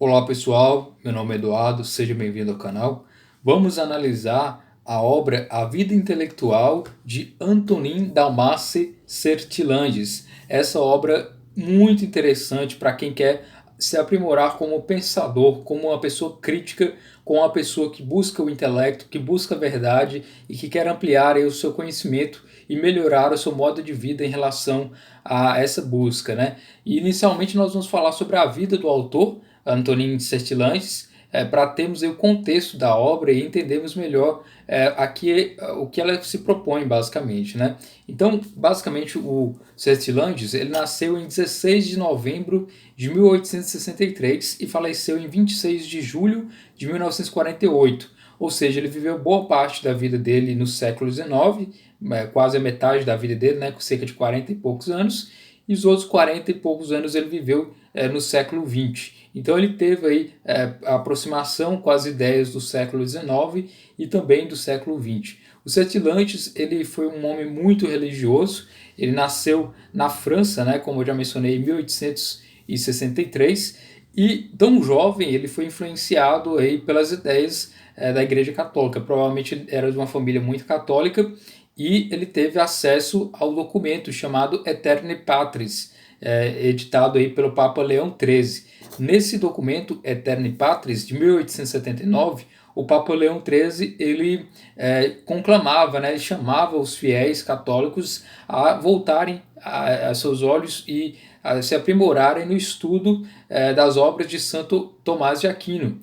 Olá pessoal, meu nome é Eduardo, seja bem-vindo ao canal. Vamos analisar a obra A Vida Intelectual de Antonin Dalmaci Sertilanges. Essa obra muito interessante para quem quer se aprimorar como pensador, como uma pessoa crítica, como uma pessoa que busca o intelecto, que busca a verdade e que quer ampliar aí o seu conhecimento e melhorar o seu modo de vida em relação a essa busca, né? E inicialmente nós vamos falar sobre a vida do autor, Antonin Sertilanges, para termos aí o contexto da obra e entendermos melhor aqui o que ela se propõe, basicamente, né? Então, basicamente, o Sertilanges ele nasceu em 16 de novembro de 1863 e faleceu em 26 de julho de 1948. Ou seja, ele viveu boa parte da vida dele no século XIX, quase a metade da vida dele, né, com cerca de 40 e poucos anos, e os outros 40 e poucos anos ele viveu no século XX. Então ele teve aí a aproximação com as ideias do século XIX e também do século XX. O Sertilanges ele foi um homem muito religioso. Ele nasceu na França, né, como eu já mencionei, em 1863, e tão jovem ele foi influenciado aí pelas ideias da Igreja Católica. Provavelmente ele era de uma família muito católica e ele teve acesso ao documento chamado Aeterni Patris, editado aí pelo Papa Leão XIII. Nesse documento Aeterni Patris de 1879, o Papa Leão XIII ele conclamava, né, ele chamava os fiéis católicos a voltarem a seus olhos e a se aprimorarem no estudo das obras de Santo Tomás de Aquino.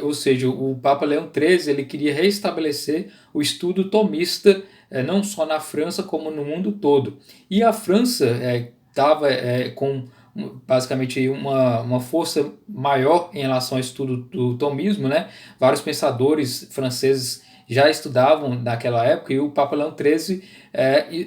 Ou seja, o Papa Leão XIII ele queria restabelecer o estudo tomista não só na França como no mundo todo. E a França estava com basicamente uma força maior em relação ao estudo do tomismo, né? Vários pensadores franceses já estudavam naquela época e o Papa Leão XIII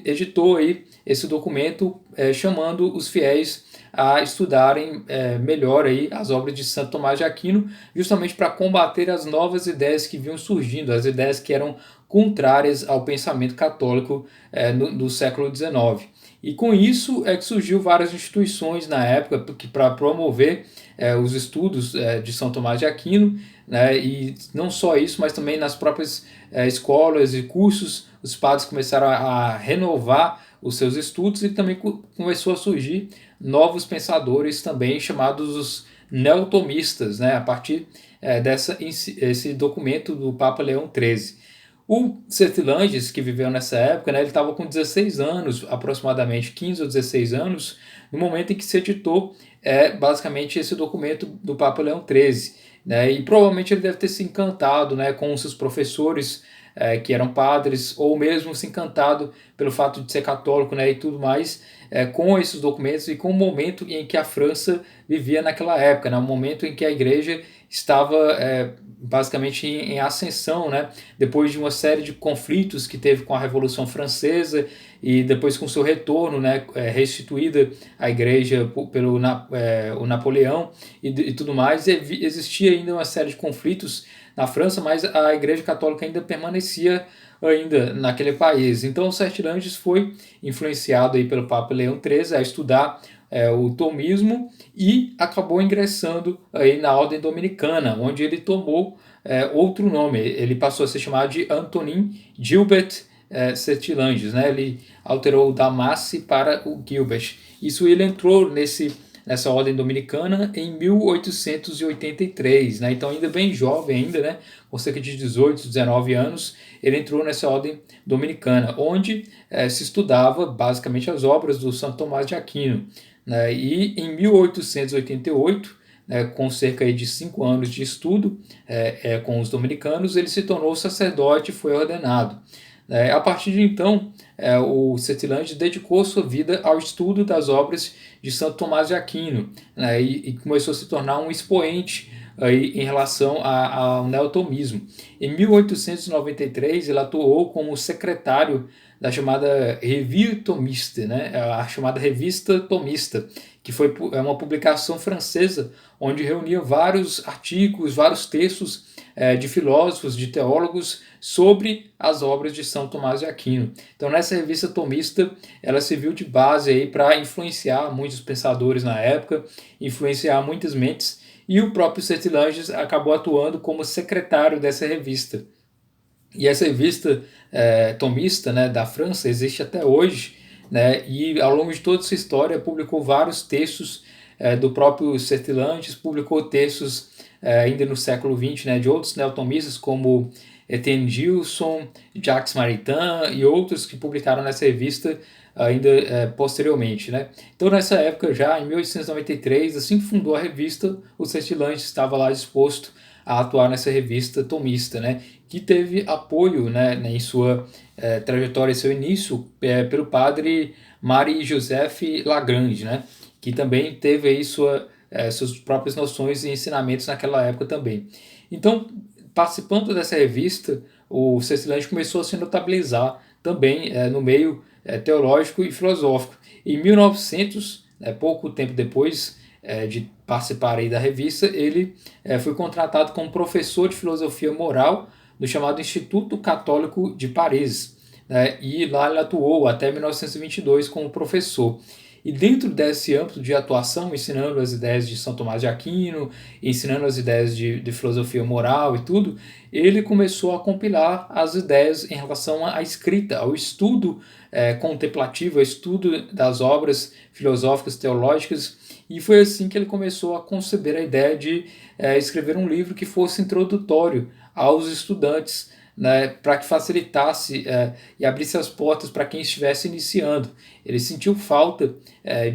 editou aí esse documento chamando os fiéis a estudarem melhor aí as obras de Santo Tomás de Aquino, justamente para combater as novas ideias que vinham surgindo, as ideias que eram contrárias ao pensamento católico do século XIX. E com isso é que surgiu várias instituições na época para promover os estudos de São Tomás de Aquino, né? E não só isso, mas também nas próprias escolas e cursos, os padres começaram a renovar os seus estudos e também começou a surgir novos pensadores também chamados os neotomistas, né? A partir esse documento do Papa Leão XIII. O Sertilanges, que viveu nessa época, né, ele estava com 16 anos, aproximadamente 15 ou 16 anos, no momento em que se editou basicamente esse documento do Papa Leão XIII. Né, e provavelmente ele deve ter se encantado, né, com os seus professores, que eram padres, ou mesmo se encantado pelo fato de ser católico, né, e tudo mais, com esses documentos e com o momento em que a França vivia naquela época, né, o momento em que a igreja estava basicamente em ascensão, né? Depois de uma série de conflitos que teve com a Revolução Francesa e depois com seu retorno, né, restituída a igreja pelo o Napoleão e tudo mais, existia ainda uma série de conflitos na França, mas a igreja católica ainda permanecia ainda naquele país. Então o Sertilanges foi influenciado aí pelo Papa Leão XIII a estudar o tomismo e acabou ingressando aí na ordem dominicana, onde ele tomou outro nome. Ele passou a ser chamado de Antonin Gilbert Sertilanges, né? Ele alterou o Dalmaci para o Gilbert. Isso ele entrou nessa ordem dominicana em 1883, né? Então ainda bem jovem ainda, né? Com cerca de 18, 19 anos, ele entrou nessa ordem dominicana, onde se estudava basicamente as obras do Santo Tomás de Aquino. Né? E em 1888, com cerca de 5 anos de estudo com os dominicanos, ele se tornou sacerdote e foi ordenado. A partir de então, o Sertilanges dedicou sua vida ao estudo das obras de Santo Tomás de Aquino, né, e começou a se tornar um expoente aí, em relação ao neotomismo. Em 1893, ele atuou como secretário da chamada Revue Thomiste, né, a chamada Revista Tomista, que foi uma publicação francesa onde reunia vários artigos, vários textos de filósofos, de teólogos sobre as obras de São Tomás de Aquino. Então nessa revista tomista ela serviu de base aí para influenciar muitos pensadores na época, influenciar muitas mentes e o próprio Sertilanges acabou atuando como secretário dessa revista. E essa revista tomista, né, da França existe até hoje, né, e ao longo de toda sua história publicou vários textos do próprio Sertilanges, publicou textos ainda no século XX, né, de outros neotomistas como Etienne Gilson, Jacques Maritain e outros que publicaram nessa revista ainda posteriormente. Né. Então nessa época já, em 1893, assim que fundou a revista, o Sertilanges estava lá disposto a atuar nessa revista tomista, né, que teve apoio, né, em sua trajetória e seu início pelo padre Marie-Joseph Lagrange, né, que também teve aí suas próprias noções e ensinamentos naquela época também. Então, participando dessa revista, o Sertilanges começou a se notabilizar também no meio teológico e filosófico. Em 1900, pouco tempo depois de participar aí da revista, ele foi contratado como professor de filosofia moral no chamado Instituto Católico de Paris, né, e lá ele atuou até 1922 como professor. E dentro desse âmbito de atuação, ensinando as ideias de São Tomás de Aquino, ensinando as ideias de filosofia moral e tudo, ele começou a compilar as ideias em relação à escrita, ao estudo contemplativo, ao estudo das obras filosóficas, teológicas, e foi assim que ele começou a conceber a ideia de escrever um livro que fosse introdutório aos estudantes, né, para que facilitasse e abrisse as portas para quem estivesse iniciando. Ele sentiu falta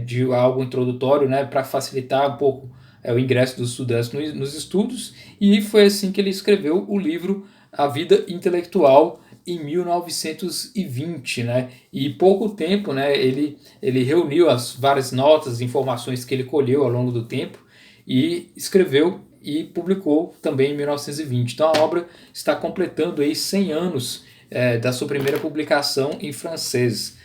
de algo introdutório, né, para facilitar um pouco o ingresso dos estudantes nos estudos, e foi assim que ele escreveu o livro A Vida Intelectual em 1920, né? E pouco tempo, né, ele reuniu as várias notas e informações que ele colheu ao longo do tempo e escreveu e publicou também em 1920. Então a obra está completando aí 100 anos da sua primeira publicação em francês.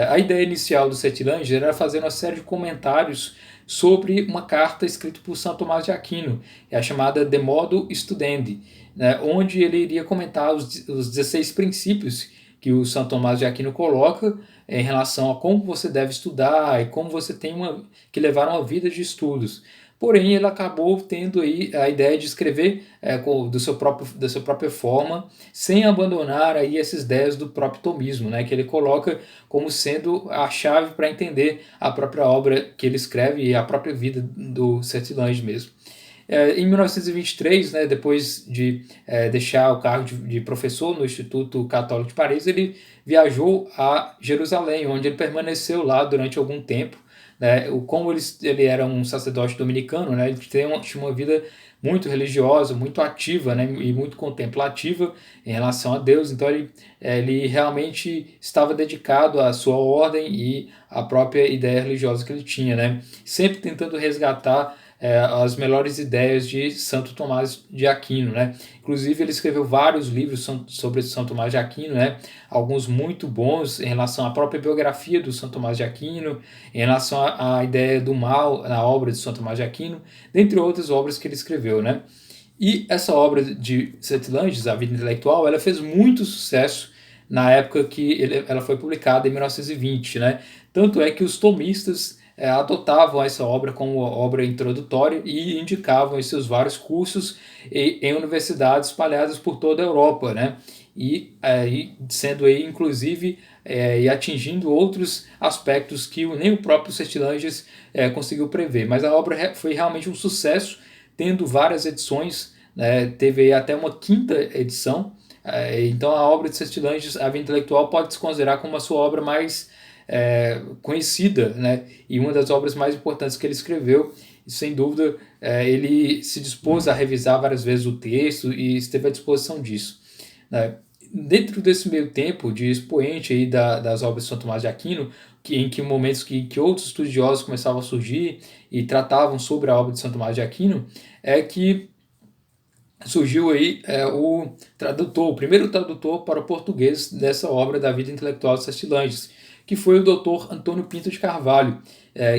A ideia inicial do Sertilanges era fazer uma série de comentários sobre uma carta escrita por São Tomás de Aquino, a chamada De Modo Studendi, né, onde ele iria comentar os 16 princípios que o São Tomás de Aquino coloca em relação a como você deve estudar e como você tem que levar uma vida de estudos. Porém, ele acabou tendo aí a ideia de escrever da sua própria forma, sem abandonar aí essas ideias do próprio tomismo, né, que ele coloca como sendo a chave para entender a própria obra que ele escreve e a própria vida do Sertilanges mesmo. Em 1923, né, depois de deixar o cargo de professor no Instituto Católico de Paris, ele viajou a Jerusalém, onde ele permaneceu lá durante algum tempo. Né, como ele era um sacerdote dominicano, né, ele tinha uma vida muito religiosa, muito ativa, né, e muito contemplativa em relação a Deus. Então ele realmente estava dedicado à sua ordem e à própria ideia religiosa que ele tinha, né, sempre tentando resgatar as melhores ideias de Santo Tomás de Aquino, né? Inclusive ele escreveu vários livros sobre São Tomás de Aquino, né? Alguns muito bons em relação à própria biografia do São Tomás de Aquino, em relação à ideia do mal na obra de São Tomás de Aquino, dentre outras obras que ele escreveu, né? E essa obra de Sertilanges, A Vida Intelectual, ela fez muito sucesso na época que ela foi publicada, em 1920, né? Tanto é que os tomistas adotavam essa obra como obra introdutória e indicavam em seus vários cursos em universidades espalhadas por toda a Europa, né? E sendo aí, inclusive, e atingindo outros aspectos que nem o próprio Sertilanges conseguiu prever. Mas a obra foi realmente um sucesso, tendo várias edições, né? Teve até uma quinta edição. Então a obra de Sertilanges, A Vida Intelectual, pode se considerar como a sua obra mais conhecida, né, e uma das obras mais importantes que ele escreveu. E, sem dúvida, ele se dispôs a revisar várias vezes o texto e esteve à disposição disso, né. Dentro desse meio tempo de expoente aí das obras de São Tomás de Aquino, em que momentos que outros estudiosos começavam a surgir e tratavam sobre a obra de São Tomás de Aquino, é que surgiu aí o primeiro tradutor para o português dessa obra da Vida Intelectual de Sertilanges, que foi o Dr. Antônio Pinto de Carvalho,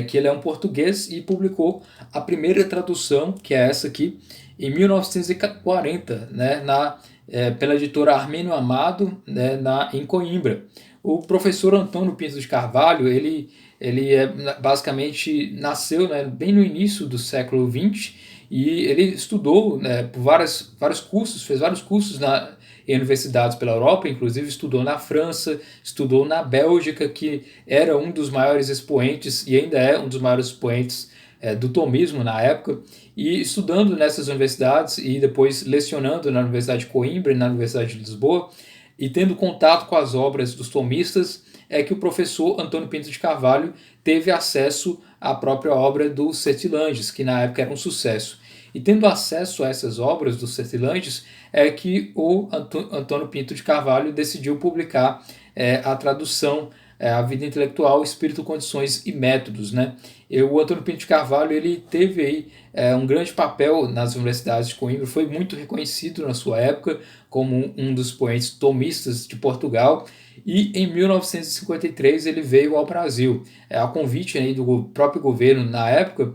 que ele é um português e publicou a primeira tradução, que é essa aqui, em 1940, né, pela editora Armênio Amado, né, em Coimbra. O professor Antônio Pinto de Carvalho, ele ele basicamente nasceu, né, bem no início do século XX, e ele estudou, né, por vários cursos, fez vários cursos em universidades pela Europa, inclusive estudou na França, estudou na Bélgica, que era um dos maiores expoentes e ainda é um dos maiores expoentes do tomismo na época, e estudando nessas universidades e depois lecionando na Universidade de Coimbra e na Universidade de Lisboa, e tendo contato com as obras dos tomistas, é que o professor Antônio Pinto de Carvalho teve acesso à própria obra do Sertilanges, que na época era um sucesso. E tendo acesso a essas obras do Sertilanges, é que o Antônio Pinto de Carvalho decidiu publicar a tradução A Vida Intelectual, Espírito, Condições e Métodos, né? O Antônio Pinto de Carvalho ele teve aí um grande papel nas universidades de Coimbra, foi muito reconhecido na sua época como um dos poetas tomistas de Portugal, e em 1953 ele veio ao Brasil. A convite aí do próprio governo na época,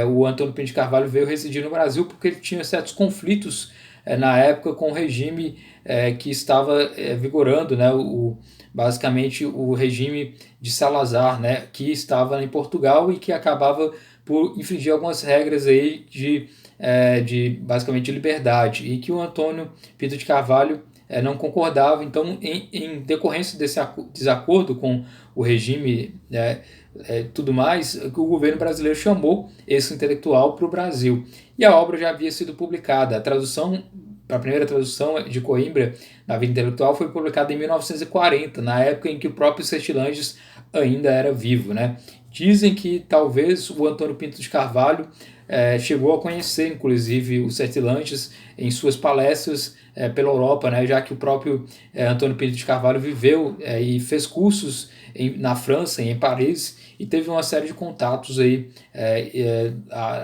o Antônio Pinto de Carvalho veio residir no Brasil porque ele tinha certos conflitos na época com o regime que estava vigorando, né, basicamente o regime de Salazar, né, que estava em Portugal e que acabava por infringir algumas regras aí de basicamente de liberdade, e que o Antônio Pinto de Carvalho não concordava. Então, em decorrência desse desacordo com o regime, tudo mais, o governo brasileiro chamou esse intelectual para o Brasil. E a obra já havia sido publicada. A primeira tradução de Coimbra na Vida Intelectual foi publicada em 1940, na época em que o próprio Sertilanges ainda era vivo, né? Dizem que talvez o Antônio Pinto de Carvalho chegou a conhecer, inclusive, o Sertilanges em suas palestras pela Europa, né? Já que o próprio Antônio Pinto de Carvalho viveu e fez cursos na França e em Paris, e teve uma série de contatos aí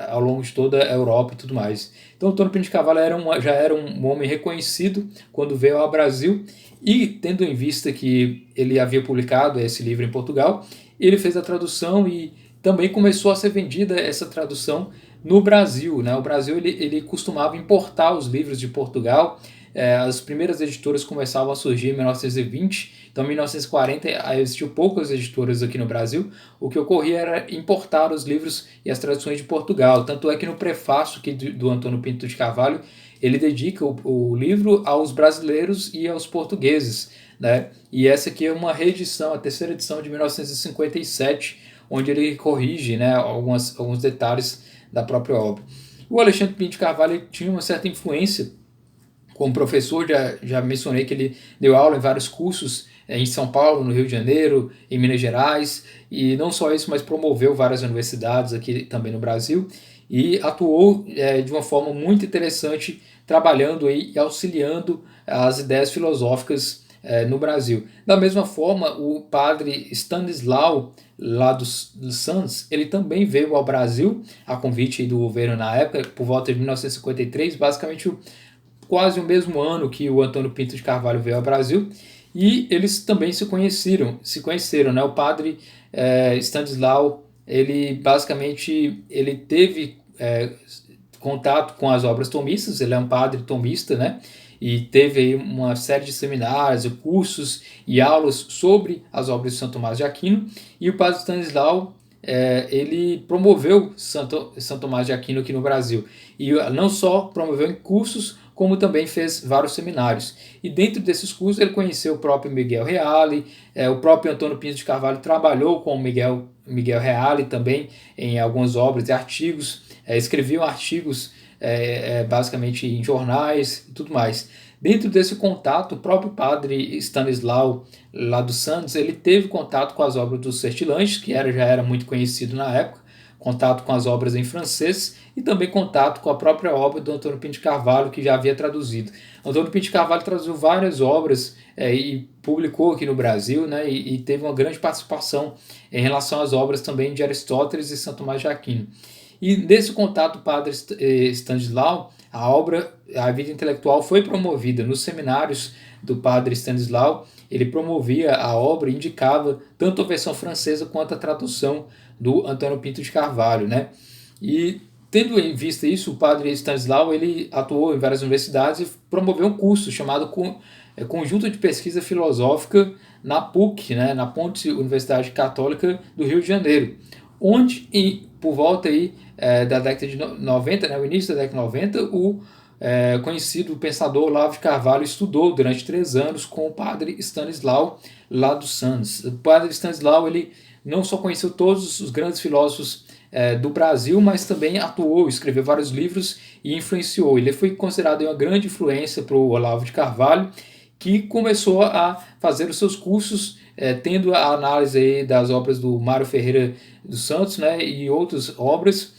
ao longo de toda a Europa e tudo mais. Então, Antônio Pinto de Carvalho já era um homem reconhecido quando veio ao Brasil, e tendo em vista que ele havia publicado esse livro em Portugal, ele fez a tradução e também começou a ser vendida essa tradução no Brasil, né? O Brasil ele costumava importar os livros de Portugal. As primeiras editoras começavam a surgir em 1920, então em 1940 existiam poucas editoras aqui no Brasil. O que ocorria era importar os livros e as traduções de Portugal. Tanto é que no prefácio do Antônio Pinto de Carvalho, ele dedica o livro aos brasileiros e aos portugueses, né? E essa aqui é uma reedição, a terceira edição de 1957, onde ele corrige, né, alguns detalhes da própria obra. O Alexandre Pinto de Carvalho tinha uma certa influência como professor. Já mencionei que ele deu aula em vários cursos em São Paulo, no Rio de Janeiro, em Minas Gerais, e não só isso, mas promoveu várias universidades aqui também no Brasil, e atuou de uma forma muito interessante, trabalhando aí e auxiliando as ideias filosóficas no Brasil. Da mesma forma, o padre Stanislau, lá dos Santos, ele também veio ao Brasil, a convite do governo na época, por volta de 1953, basicamente quase o mesmo ano que o Antônio Pinto de Carvalho veio ao Brasil, e eles também se conheceram, né? O padre Stanislau, ele basicamente ele teve contato com as obras tomistas, ele é um padre tomista, né? E teve aí uma série de seminários, cursos e aulas sobre as obras de São Tomás de Aquino, e o padre Stanislau ele promoveu São Tomás de Aquino aqui no Brasil, e não só promoveu em cursos, como também fez vários seminários. E dentro desses cursos ele conheceu o próprio Miguel Reale, o próprio Antônio Pinto de Carvalho trabalhou com o Miguel Reale também em algumas obras e artigos, escreviam artigos basicamente em jornais e tudo mais. Dentro desse contato, o próprio padre Stanislau, lá dos Santos, ele teve contato com as obras do Sertilanges, que já era muito conhecido na época, contato com as obras em francês, e também contato com a própria obra do Antônio Pinto de Carvalho, que já havia traduzido. Antônio Pinto de Carvalho traduziu várias obras e publicou aqui no Brasil, né, e teve uma grande participação em relação às obras também de Aristóteles e São Tomás de Aquino. E nesse contato, o padre Stanislau, a obra A Vida Intelectual foi promovida nos seminários do padre Stanislau. Ele promovia a obra e indicava tanto a versão francesa quanto a tradução do Antônio Pinto de Carvalho, né? E tendo em vista isso, o padre Stanislau ele atuou em várias universidades e promoveu um curso chamado conjunto de pesquisa filosófica na PUC, né, na Ponte Universidade Católica do Rio de Janeiro, onde, por volta aí, da década de 90, né, o início da década de 90, o conhecido pensador Olavo de Carvalho estudou durante 3 anos com o padre Stanislau lá dos Santos. O padre Stanislau, ele não só conheceu todos os grandes filósofos do Brasil, mas também atuou, escreveu vários livros e influenciou. Ele foi considerado uma grande influência para o Olavo de Carvalho, que começou a fazer os seus cursos, tendo a análise aí das obras do Mário Ferreira dos Santos, né, e outras obras,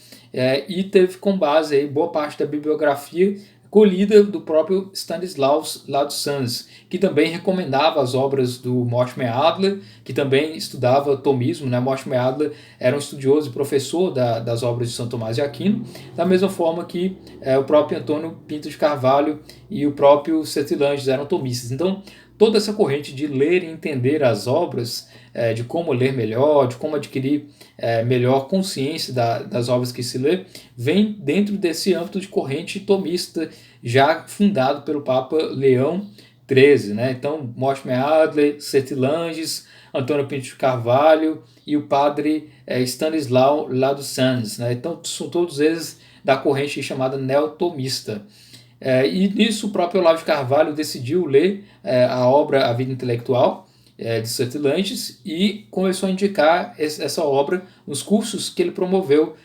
e teve com base aí boa parte da bibliografia colhida do próprio Stanislaus lá dos Santos, que também recomendava as obras do Mortimer Adler, que também estudava tomismo, né? Mortimer Adler era um estudioso e professor das obras de São Tomás de Aquino, da mesma forma que o próprio Antônio Pinto de Carvalho e o próprio Sertilanges eram tomistas. Então, toda essa corrente de ler e entender as obras, de como ler melhor, de como adquirir melhor consciência das obras que se lê, vem dentro desse âmbito de corrente tomista já fundado pelo Papa Leão XIII. Né? Então, Mortimer Adler, Sertilanges, Antônio Pinto de Carvalho e o padre Stanislau lá dos Santos. Né? Então, são todos eles da corrente chamada neotomista. E nisso o próprio Olavo de Carvalho decidiu ler a obra A Vida Intelectual, de Sertilanges, e começou a indicar essa obra nos cursos que ele promoveu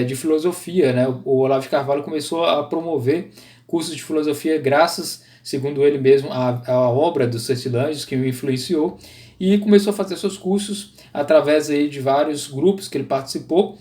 de filosofia. Né? O Olavo de Carvalho começou a promover cursos de filosofia graças, segundo ele mesmo, à obra do Sertilanges, que o influenciou, e começou a fazer seus cursos através aí de vários grupos que ele participou.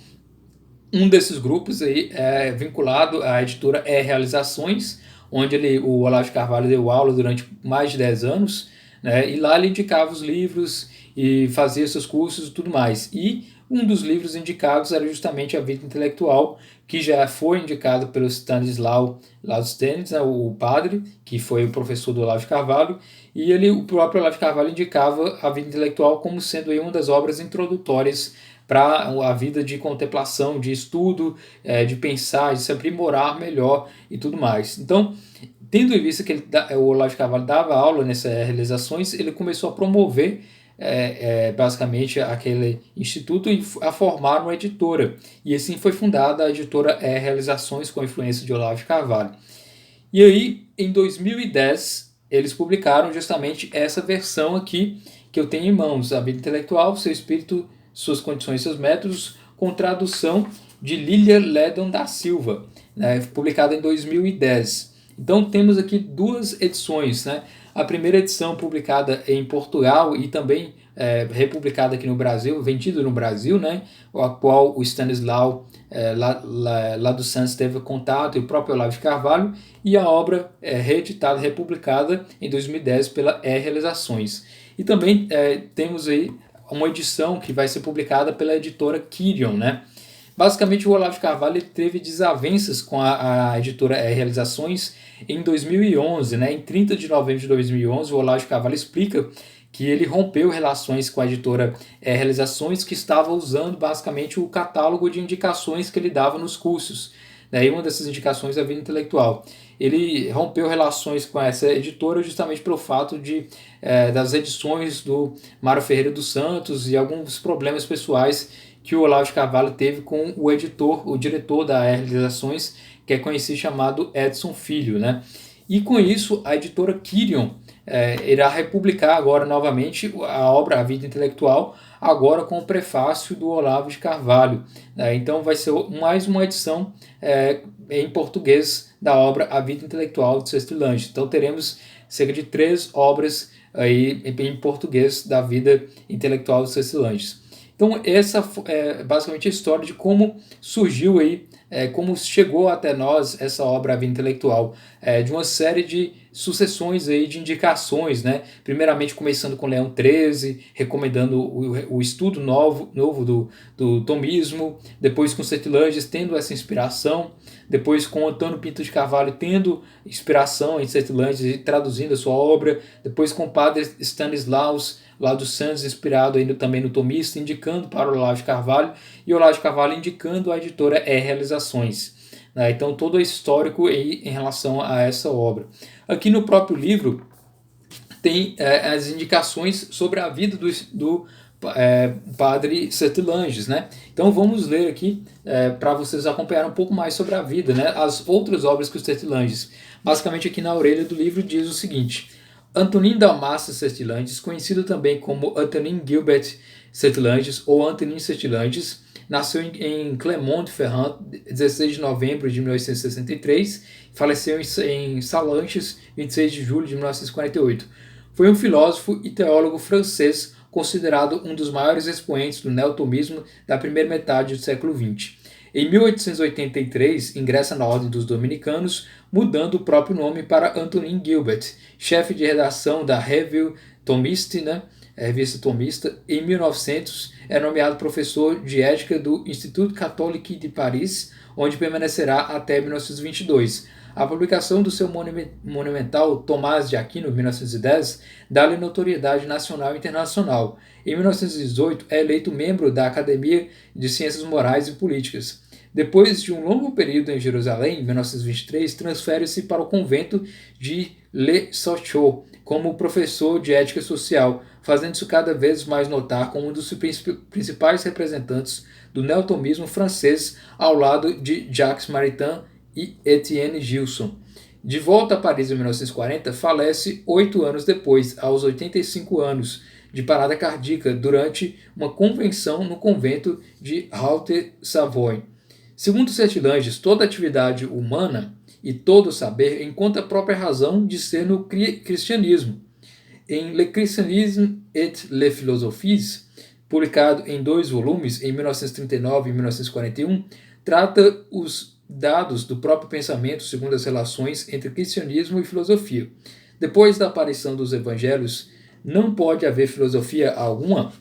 Um desses grupos aí é vinculado à editora Realizações, onde o Olavo de Carvalho deu aula durante mais de 10 anos, né, e lá ele indicava os livros e fazia seus cursos e tudo mais. E um dos livros indicados era justamente A Vida Intelectual, que já foi indicado pelo Stanislau Ladusténis, né, o padre, que foi o professor do Olavo de Carvalho, e o próprio Olavo de Carvalho indicava A Vida Intelectual como sendo aí uma das obras introdutórias para a vida de contemplação, de estudo, de pensar, de se aprimorar melhor e tudo mais. Então, tendo em vista que o Olavo de Carvalho dava aula nessas realizações, ele começou a promover basicamente aquele instituto e a formar uma editora. E assim foi fundada a editora Realizações, com a influência de Olavo de Carvalho. E aí, em 2010, eles publicaram justamente essa versão aqui que eu tenho em mãos, A Vida Intelectual, Seu Espírito, Suas Condições e Seus Métodos, com tradução de Lília Ledon da Silva, né, publicada em 2010. Então temos aqui 2 edições, né? A primeira edição publicada em Portugal e também republicada aqui no Brasil, vendida no Brasil, né? A qual o Stanislau lá dos Santos teve contato, e o próprio Olavo de Carvalho, e a obra reeditada, republicada em 2010 pela Realizações. E também temos aí uma edição que vai ser publicada pela editora Quirion, né? Basicamente, o Olavo de Carvalho teve desavenças com a editora Realizações em 2011. Né? Em 30 de novembro de 2011, o Olavo de Carvalho explica que ele rompeu relações com a editora Realizações, que estava usando basicamente o catálogo de indicações que ele dava nos cursos. Daí uma dessas indicações é a Vida Intelectual. Ele rompeu relações com essa editora justamente pelo fato das edições do Mário Ferreira dos Santos e alguns problemas pessoais que o Olavo de Carvalho teve com o editor, o diretor da Realizações, que é conhecido chamado Edson Filho. Né? E com isso, a editora Quirion irá republicar agora novamente a obra A Vida Intelectual, agora com o prefácio do Olavo de Carvalho. Né? Então vai ser mais uma edição em português da obra A Vida Intelectual de Sertilanges. Então teremos cerca de 3 obras aí em português da vida intelectual de Sertilanges. Então essa é basicamente a história de como surgiu aí, como chegou até nós essa obra A Vida Intelectual, de uma série de sucessões aí de indicações, né? Primeiramente começando com Leão XIII, recomendando o estudo novo do tomismo, depois com Sertilanges tendo essa inspiração, depois com Antônio Pinto de Carvalho tendo inspiração em Sertilanges e traduzindo a sua obra, depois com o padre Stanislaus lá dos Santos, inspirado ainda também no tomista, indicando para o Olavo de Carvalho, e o Olavo de Carvalho indicando a editora Realizações. Né? Então todo o histórico aí em relação a essa obra. Aqui no próprio livro tem as indicações sobre a vida do padre Sertilanges, né? Então vamos ler aqui para vocês acompanharem um pouco mais sobre a vida, né? As outras obras que o Sertilanges. Basicamente aqui na orelha do livro diz o seguinte: Antonin Dalmacio Sertilanges, conhecido também como Antonin Gilbert Sertilanges ou Antonin Sertilanges, nasceu em Clermont-Ferrand, 16 de novembro de 1863, faleceu em Salanches, 26 de julho de 1948. Foi um filósofo e teólogo francês considerado um dos maiores expoentes do neotomismo da primeira metade do século XX. Em 1883, ingressa na Ordem dos Dominicanos, mudando o próprio nome para Antonin Gilbert, chefe de redação da Revue Thomiste, né, revista Thomista. Em 1900, é nomeado professor de ética do Institut Catholique de Paris, onde permanecerá até 1922. A publicação do seu monumental Tomás de Aquino, 1910, dá-lhe notoriedade nacional e internacional. Em 1918, é eleito membro da Academia de Ciências Morais e Políticas. Depois de um longo período em Jerusalém, em 1923, transfere-se para o convento de Le Sochaux como professor de ética social, fazendo-se cada vez mais notar como um dos principais representantes do neotomismo francês, ao lado de Jacques Maritain e Etienne Gilson. De volta a Paris em 1940, falece 8 anos depois, aos 85 anos, de parada cardíaca, durante uma convenção no convento de Haute-Savoie. Segundo Sertilanges, toda atividade humana e todo saber encontra a própria razão de ser no cristianismo. Em Le Christianisme et les Philosophies, publicado em 2 volumes, em 1939 e 1941, trata os dados do próprio pensamento segundo as relações entre cristianismo e filosofia. Depois da aparição dos evangelhos, não pode haver filosofia alguma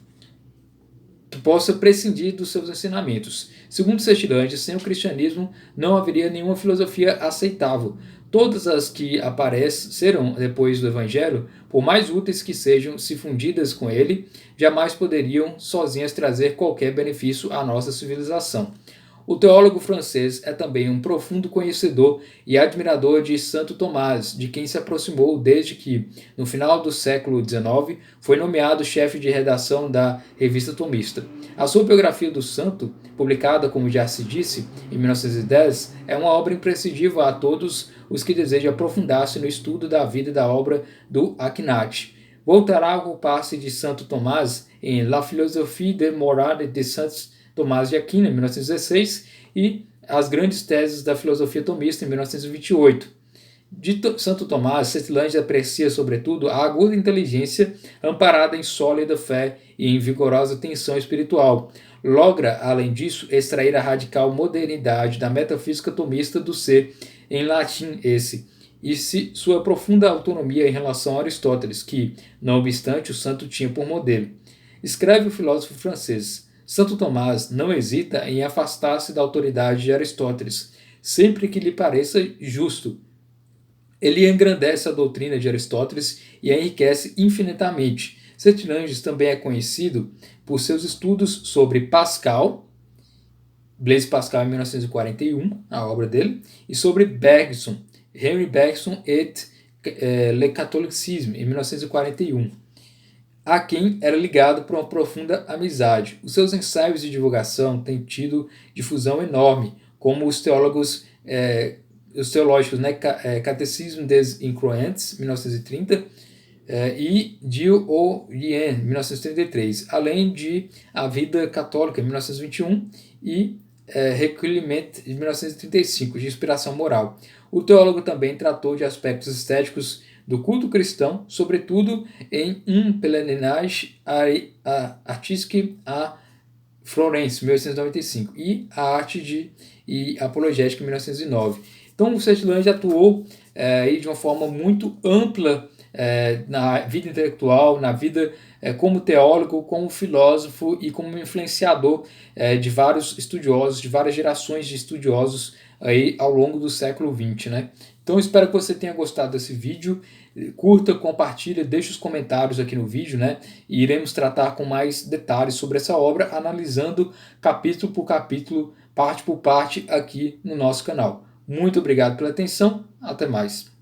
que possa prescindir dos seus ensinamentos. Segundo Sertilanges, sem o cristianismo não haveria nenhuma filosofia aceitável. Todas as que apareceram depois do Evangelho, por mais úteis que sejam, se fundidas com ele, jamais poderiam sozinhas trazer qualquer benefício à nossa civilização. O teólogo francês é também um profundo conhecedor e admirador de Santo Tomás, de quem se aproximou desde que, no final do século XIX, foi nomeado chefe de redação da revista Thomista. A sua biografia do santo, publicada, como já se disse, em 1910, é uma obra imprescindível a todos os que desejam aprofundar-se no estudo da vida e da obra do Akhenaten. Voltará a ocupar-se de Santo Tomás em La philosophie des morales de Saint Tomás de Aquino, em 1916, e as grandes teses da filosofia tomista, em 1928. De Santo Tomás, Sertilanges aprecia, sobretudo, a aguda inteligência amparada em sólida fé e em vigorosa tensão espiritual. Logra, além disso, extrair a radical modernidade da metafísica tomista do ser, em latim esse, e sua profunda autonomia em relação a Aristóteles, que, não obstante, o santo tinha por modelo. Escreve o filósofo francês: Santo Tomás não hesita em afastar-se da autoridade de Aristóteles, sempre que lhe pareça justo. Ele engrandece a doutrina de Aristóteles e a enriquece infinitamente. Sertilanges também é conhecido por seus estudos sobre Pascal, Blaise Pascal em 1941, a obra dele, e sobre Bergson, Henri Bergson et le catholicisme, em 1941. A quem era ligado por uma profunda amizade. Os seus ensaios de divulgação têm tido difusão enorme, como os teólogos, os teológicos, né, Catéchisme des Incroyants, 1930, e Dio au Rien, 1933, além de A Vida Católica, 1921, e Recueillement, de 1935, de inspiração moral. O teólogo também tratou de aspectos estéticos do culto cristão, sobretudo em Un pèlerinage artistique à Florence, 1895, e A Arte e Apologética, 1909. Então, o Sertilanges atuou de uma forma muito ampla na vida intelectual, na vida como teólogo, como filósofo e como influenciador de vários estudiosos, de várias gerações de estudiosos aí ao longo do século XX, né? Então, espero que você tenha gostado desse vídeo. Curta, compartilha, deixe os comentários aqui no vídeo, né? E iremos tratar com mais detalhes sobre essa obra, analisando capítulo por capítulo, parte por parte, aqui no nosso canal. Muito obrigado pela atenção, até mais.